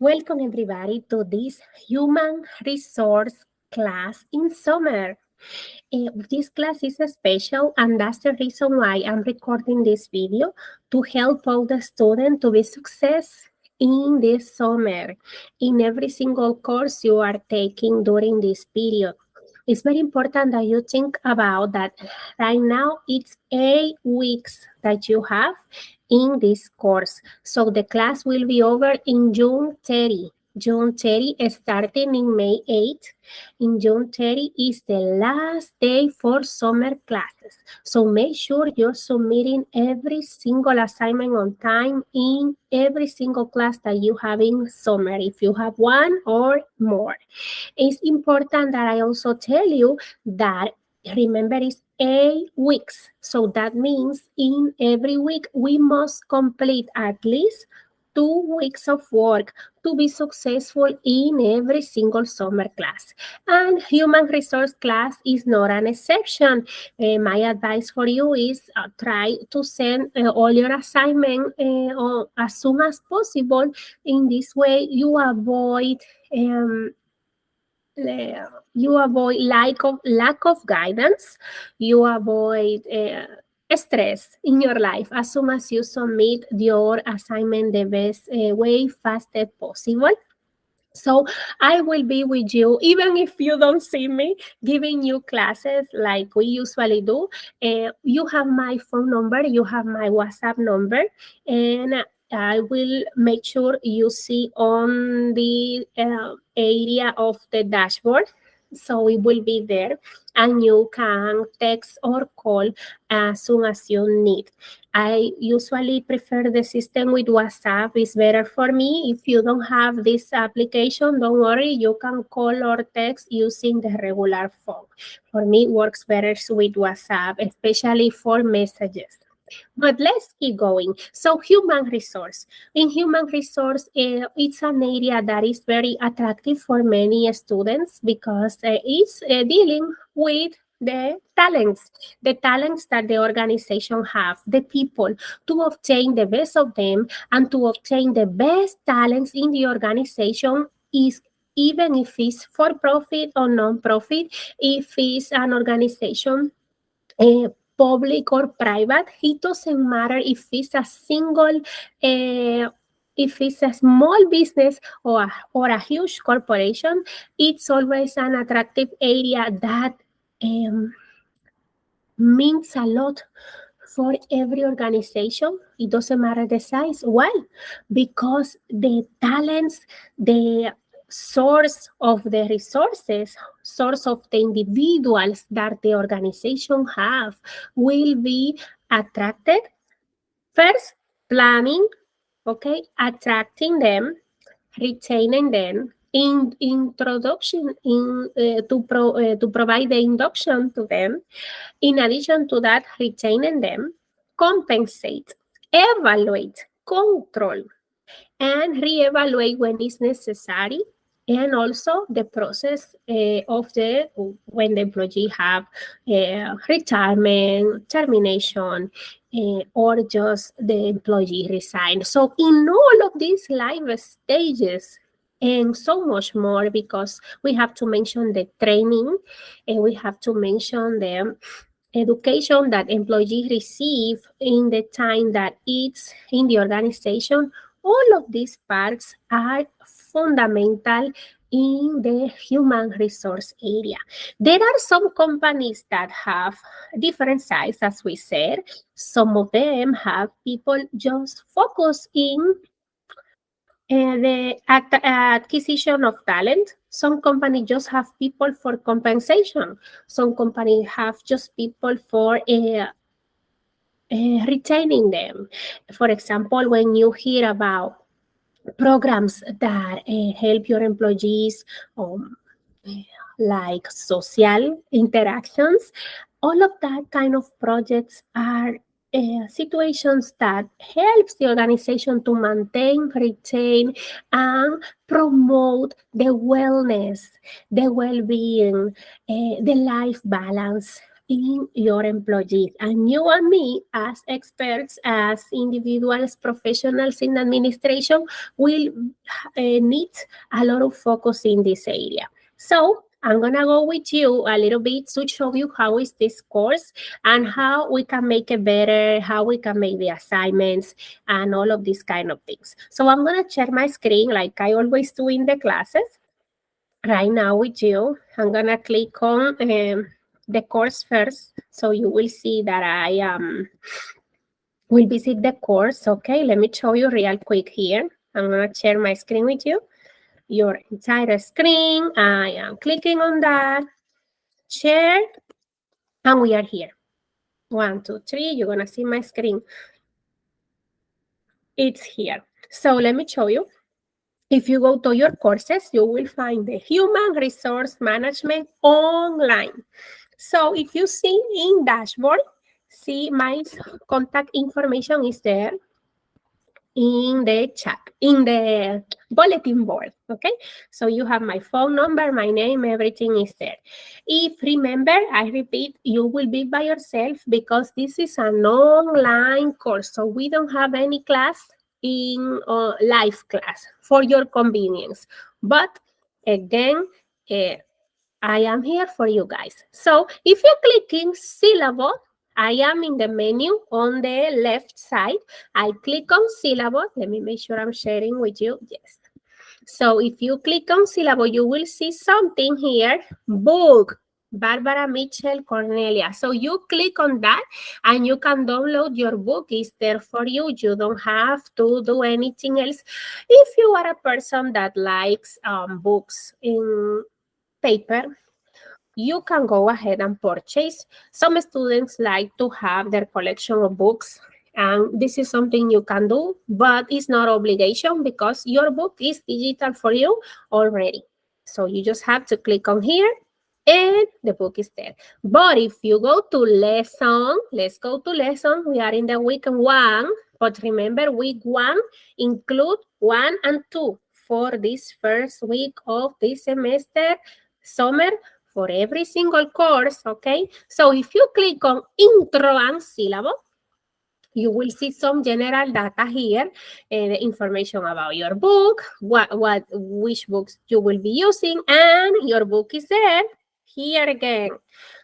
Welcome everybody to this human resource class in summer. This class is special and that's the reason why I'm recording this video to help all the students to be success in this summer in every single course you are taking during this period. It's very important that you think about that right now it's 8 weeks that you have in this course. So the class will be over in June 30. June 30 starting in May 8th. In June 30 is the last day for summer classes. So make sure you're submitting every single assignment on time in every single class that you have in summer, if you have one or more. It's important that I also tell you that remember it's 8 weeks. So that means in every week we must complete at least 2 weeks of work to be successful in every single summer class. And human resource class is not an exception. My advice for you is try to send all your assignment as soon as possible. In this way, you avoid lack of guidance, you avoid stress in your life as soon as you submit your assignment the best way faster possible. So I will be with you, even if you don't see me, giving you classes like we usually do. You have my phone number, you have my WhatsApp number, and I will make sure you see on the area of the dashboard. So it will be there, and you can text or call as soon as you need. I usually prefer the system with WhatsApp. It's better for me. If you don't have this application, don't worry. You can call or text using the regular phone. For me, it works better with WhatsApp, especially for messages. But let's keep going. So human resource. In human resource, it's an area that is very attractive for many students because it's dealing with the talents that the organization have, the people, to obtain the best of them and to obtain the best talents in the organization is even if it's for profit or non-profit, if it's an organization public or private, it doesn't matter if it's a single if it's a small business or a huge corporation, it's always an attractive area that means a lot for every organization. It doesn't matter the size. Why? Because the talents, the source of the resources, source of the individuals that the organization have will be attracted. First, planning, okay, attracting them, retaining them, in introduction to provide the induction to them. In addition to that, retaining them, compensate, evaluate, control, and reevaluate when it's necessary, and also the process of the when the employee have retirement, termination, or just the employee resign. So in all of these life stages and so much more, because we have to mention the training and we have to mention the education that employees receive in the time that it's in the organization. All of these parts are fundamental in the human resource area. There are some companies that have different sizes, as we said. Some of them have people just focus in the acquisition of talent. Some companies just have people for compensation. Some companies have just people for retaining them. For example, when you hear about programs that help your employees like social interactions, all of that kind of projects are situations that helps the organization to maintain, retain, and promote the wellness, the well-being, the life balance in your employees. And you and me, as experts, as individuals, professionals in administration, will need a lot of focus in this area. So I'm going to go with you a little bit to show you how is this course and how we can make it better, how we can make the assignments and all of these kind of things. So I'm going to share my screen like I always do in the classes right now with you. I'm going to click on the course first. So you will see that I will visit the course. Okay, let me show you real quick here. I'm going to share my screen with you. Your entire screen. I am clicking on that. Share. And we are here. 1, 2, 3. You're going to see my screen. It's here. So let me show you. If you go to your courses, you will find the Human Resource Management online. So if you see in dashboard, see my contact information is there in the chat, in the bulletin board, okay? So you have my phone number, my name, everything is there. If remember, I repeat, you will be by yourself because this is an online course. So we don't have any class in live class for your convenience. But again, I am here for you guys. So if you click in syllabus, I am in the menu on the left side. I click on syllabus. Let me make sure I'm sharing with you. Yes. So if you click on syllabus, you will see something here, book, Barbara Mitchell Cornelia. So you click on that and you can download your book. It's there for you. You don't have to do anything else. If you are a person that likes books in paper, you can go ahead and purchase. Some students like to have their collection of books, and this is something you can do, but it's not obligation because your book is digital for you already. So you just have to click on here and the book is there. But if you go to lesson, let's go to lesson. We are in the week 1, but remember week 1 include 1 and 2 for this first week of this semester, summer, for every single course, okay? So if you click on intro and syllabus, you will see some general data here, the information about your book, which books you will be using, and your book is there, here again.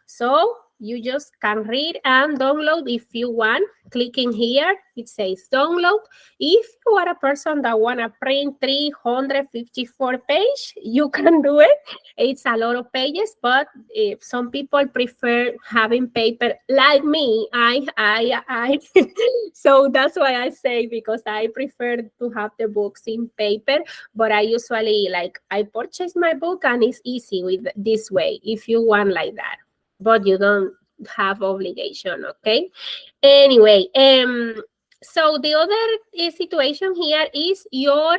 So you just can read and download if you want. Clicking here, it says download. If you are a person that want to print 354 pages, you can do it. It's a lot of pages, but if some people prefer having paper like me, so that's why I say, because I prefer to have the books in paper, but I usually I purchase my book and it's easy with this way if you want like that, but you don't have obligation, okay? Anyway, so the other situation here is your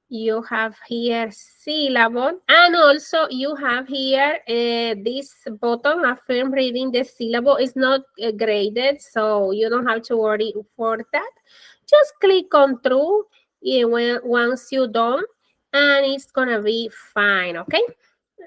you have here syllabus, and also you have here this button, affirm reading the syllabus. Is not graded, so you don't have to worry for that. Just click on through once you're done, and it's gonna be fine, okay?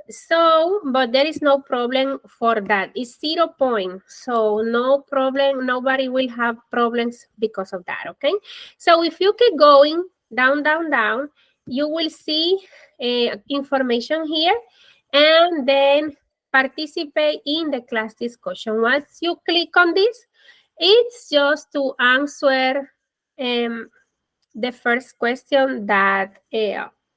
So, but there is no problem for that. It's 0 point. So no problem. Nobody will have problems because of that, okay? So if you keep going down, down, down, you will see information here, and then participate in the class discussion. Once you click on this, it's just to answer the first question that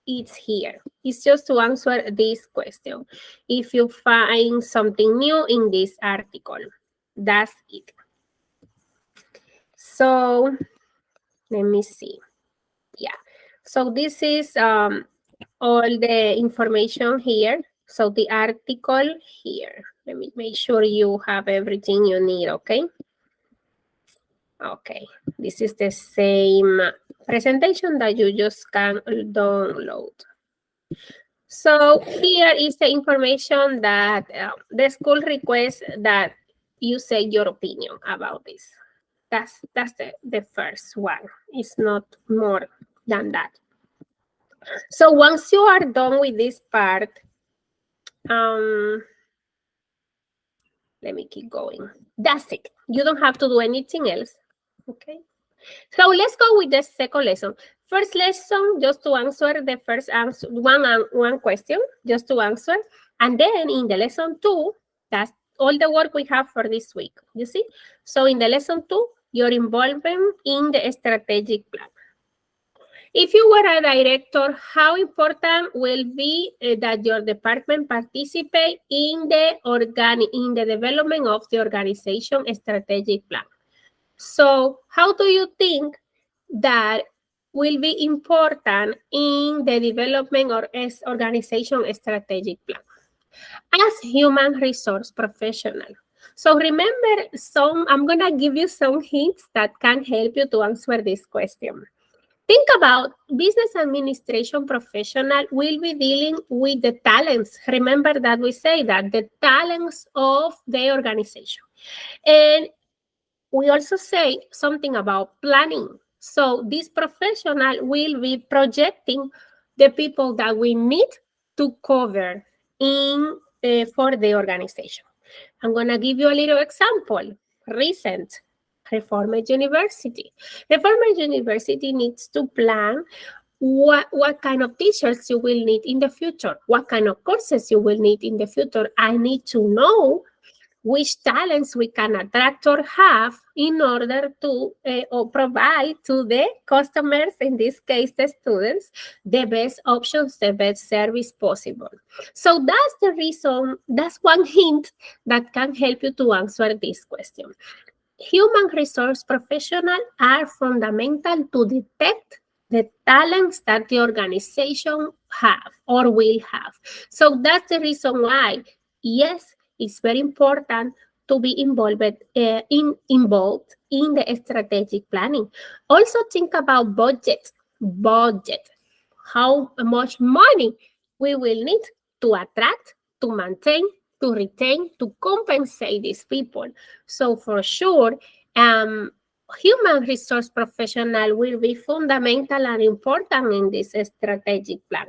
it's here. It's just to answer this question. If you find something new in this article, that's it. So let me see. Yeah. So this is all the information here. So the article here. Let me make sure you have everything you need, okay? Okay, this is the same presentation that you just can download. So here is the information that the school requests that you say your opinion about this. That's the first one. It's not more than that. So once you are done with this part, Let me keep going. That's it. You don't have to do anything else. Okay. So let's go with the second lesson. First lesson, just to answer the first answer, one question, just to answer. And then in the lesson 2, that's all the work we have for this week. You see? So in the lesson 2, your involvement in the strategic plan. If you were a director, how important will be that your department participate in the development of the organization strategic plan? So how do you think that will be important in the development or organization strategic plan? As human resource professional. So remember I'm gonna give you some hints that can help you to answer this question. Think about business administration professional will be dealing with the talents. Remember that we say that the talents of the organization. And we also say something about planning. So this professional will be projecting the people that we need to cover for the organization. I'm going to give you a little example. Recent, Reformed University. Reformed University needs to plan what kind of teachers you will need in the future, what kind of courses you will need in the future. I need to know which talents we can attract or have in order to or provide to the customers, in this case, the students, the best options, the best service possible. So that's the reason, that's one hint that can help you to answer this question. Human resource professionals are fundamental to detect the talents that the organization have or will have. So that's the reason why, yes, it's very important to be involved in the strategic planning. Also think about budget. How much money we will need to attract, to maintain, to retain, to compensate these people. So for sure, human resource professional will be fundamental and important in this strategic plan.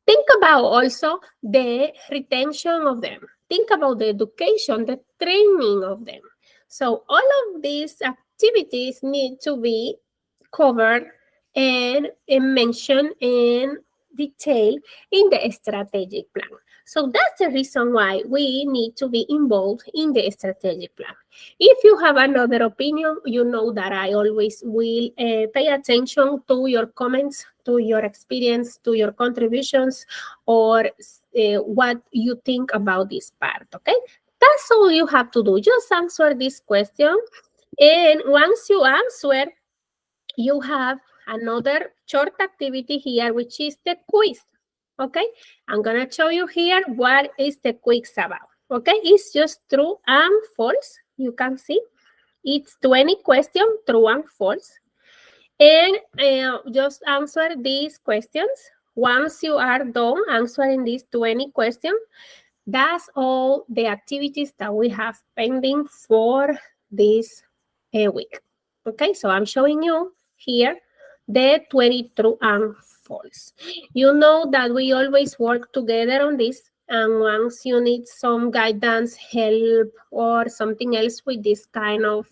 Think about also the retention of them. Think about the education, the training of them. So all of these activities need to be covered and mentioned in detail in the strategic plan. So that's the reason why we need to be involved in the strategic plan. If you have another opinion, you know that I always will pay attention to your comments, to your experience, to your contributions, or what you think about this part, okay? That's all you have to do. Just answer this question. And once you answer, you have another short activity here, which is the quiz. Okay, I'm gonna show you here what is the quiz about. Okay, it's just true and false. You can see it's 20 questions, true and false. And just answer these questions. Once you are done answering these 20 questions, that's all the activities that we have pending for this week. Okay, so I'm showing you here the 20 true and false. You know that we always work together on this, and once you need some guidance, help, or something else with this kind of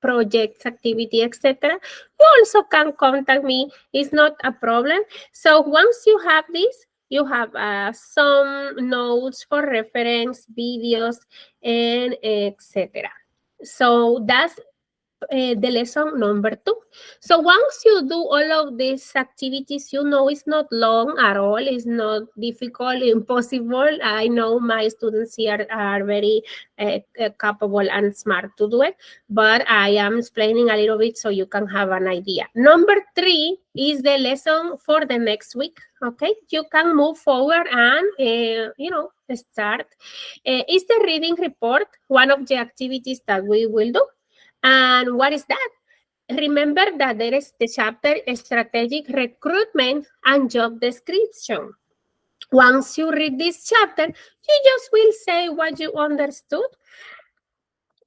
projects, activity, etc., you also can contact me. It's not a problem. So once you have this, you have some notes for reference, videos, and etc. So that's the lesson number 2. So once you do all of these activities, you know it's not long at all. It's not difficult, impossible. I know my students here are very capable and smart to do it, but I am explaining a little bit so you can have an idea. Number 3 is the lesson for the next week. Okay, you can move forward and start. Is the reading report one of the activities that we will do? And what is that? Remember that there is the chapter Strategic Recruitment and Job Description. Once you read this chapter, you just will say what you understood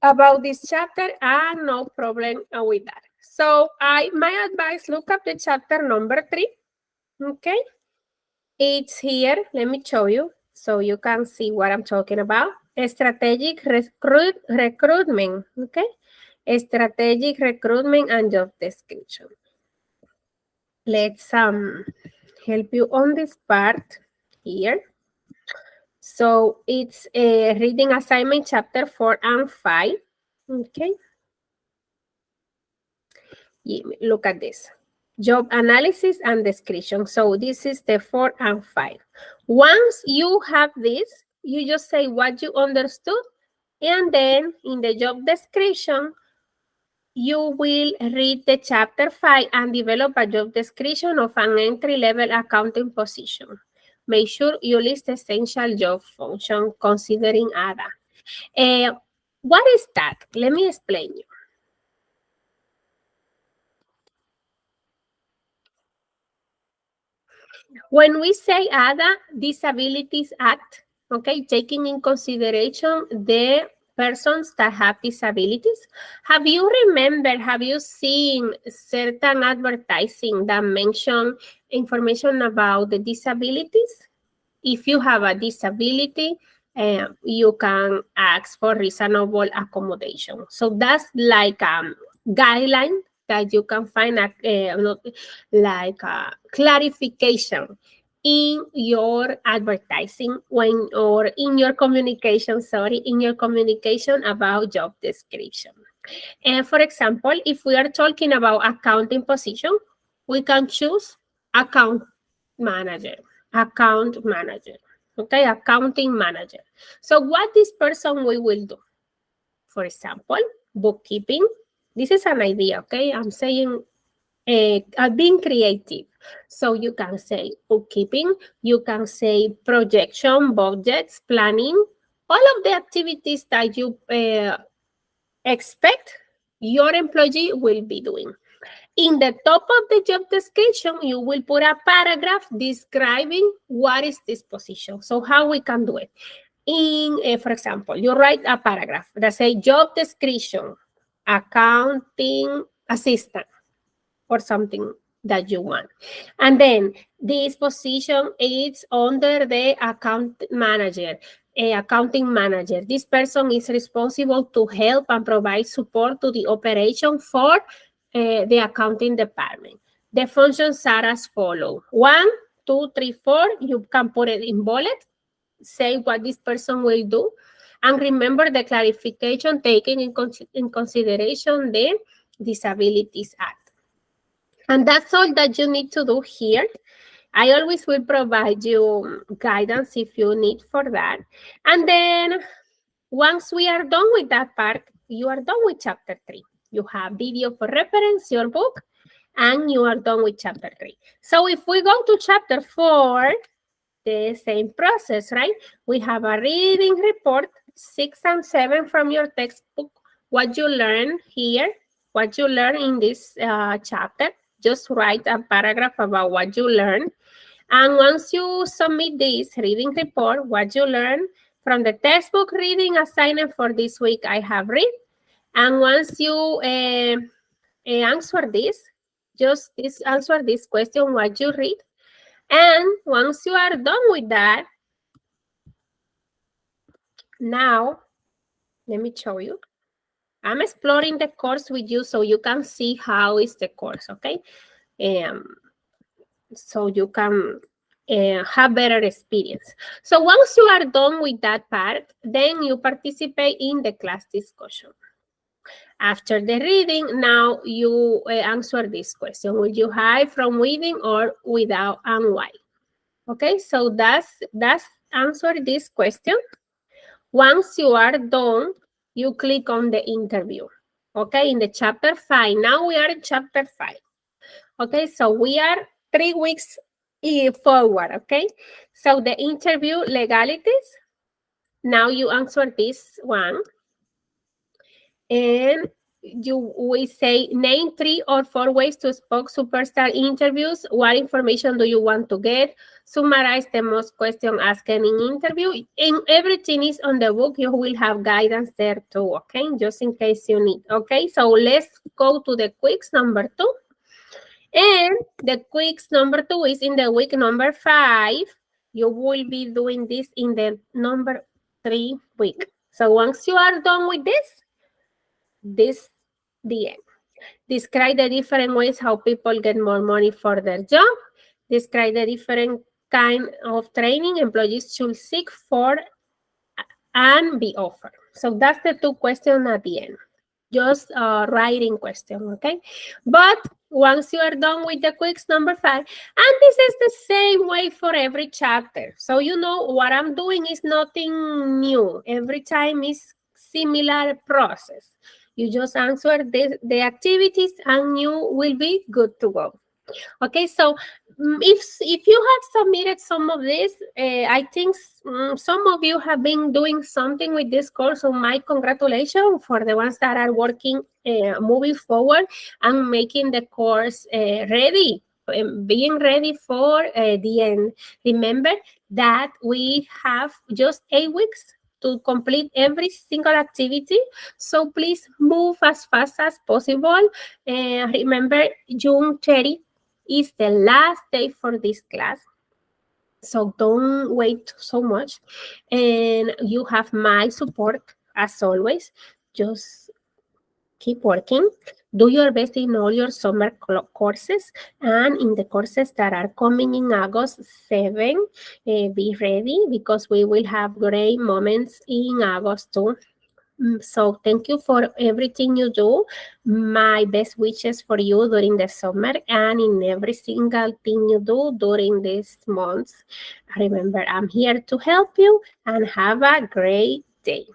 about this chapter and no problem with that. So my advice, look up the chapter number 3. Okay. It's here. Let me show you so you can see what I'm talking about. Strategic recruitment, okay? Strategic recruitment and job description. Let's help you on this part here. So it's a reading assignment chapter 4 and 5, okay? Look at this. Job analysis and description. So this is the 4 and 5. Once you have this, you just say what you understood, and then in the job description, you will read the chapter 5 and develop a job description of an entry-level accounting position. Make sure you list essential job function considering ADA. What is that? Let me explain you. When we say ADA, Disabilities Act, okay, taking in consideration the persons that have disabilities. Have you seen certain advertising that mention information about the disabilities? If you have a disability, you can ask for reasonable accommodation. So that's like a guideline that you can find like a clarification in your advertising or in your communication about job description. And for example, if we are talking about accounting position, we can choose account manager, okay, accounting manager. So what this person will do? For example, bookkeeping. This is an idea, okay? I'm saying being creative. So you can say bookkeeping, you can say projection, budgets, planning, all of the activities that you expect your employee will be doing. In the top of the job description, you will put a paragraph describing what is this position. So how we can do it? For example, you write a paragraph that says job description, accounting assistant, or something that you want. And then this position is under the accounting manager. This person is responsible to help and provide support to the operation for the accounting department. The functions are as follow. 1, 2, 3, 4. You can put it in bullet. Say what this person will do. And remember the clarification taking in consideration the Disabilities Act. And that's all that you need to do here. I always will provide you guidance if you need for that. And then once we are done with that part, you are done with chapter 3. You have video for reference, your book, and you are done with chapter 3. So if we go to chapter 4, the same process, right? We have a reading report, 6 and 7 from your textbook, what you learn here, what you learn in this chapter. Just write a paragraph about what you learned. And once you submit this reading report, what you learned from the textbook reading assignment for this week, I have read. And once you answer this, answer this question, what you read. And once you are done with that, now, let me show you. I'm exploring the course with you so you can see how is the course, okay? So you can have better experience. So once you are done with that part, then you participate in the class discussion. After the reading, now you answer this question. Will you hide from reading or without, and why? Okay, so that's answer this question. Once you are done, you click on the interview. Okay, in the chapter 5. Now we are in chapter 5. Okay, so we are 3 weeks forward, okay? So the interview legalities, now you answer this one. And we say name 3 or 4 ways to spot superstar interviews. What information do you want to get? Summarize the most questions asked in interview. And everything is on the book. You will have guidance there too, okay? Just in case you need, okay? So let's go to the quiz number 2. And the quiz number 2 is in the week number 5. You will be doing this in the number 3 weeks. So once you are done with this the end. Describe the different ways how people get more money for their job. Describe the different kind of training employees should seek for and be offered. So that's the 2 questions at the end. Just writing question, okay? But once you are done with the quiz number 5, and this is the same way for every chapter. So you know what I'm doing is nothing new. Every time is similar process. You just answer the activities and you will be good to go. Okay, so if you have submitted some of this, I think some of you have been doing something with this course. So my congratulations for the ones that are working, moving forward and making the course ready, being ready for the end. Remember that we have just 8 weeks to complete every single activity. So please move as fast as possible. Remember, June 30 is the last day for this class. So don't wait so much. And you have my support as always. Just keep working. Do your best in all your summer courses and in the courses that are coming in August 7. Be ready because we will have great moments in August too. So thank you for everything you do. My best wishes for you during the summer and in every single thing you do during these months. Remember, I'm here to help you and have a great day.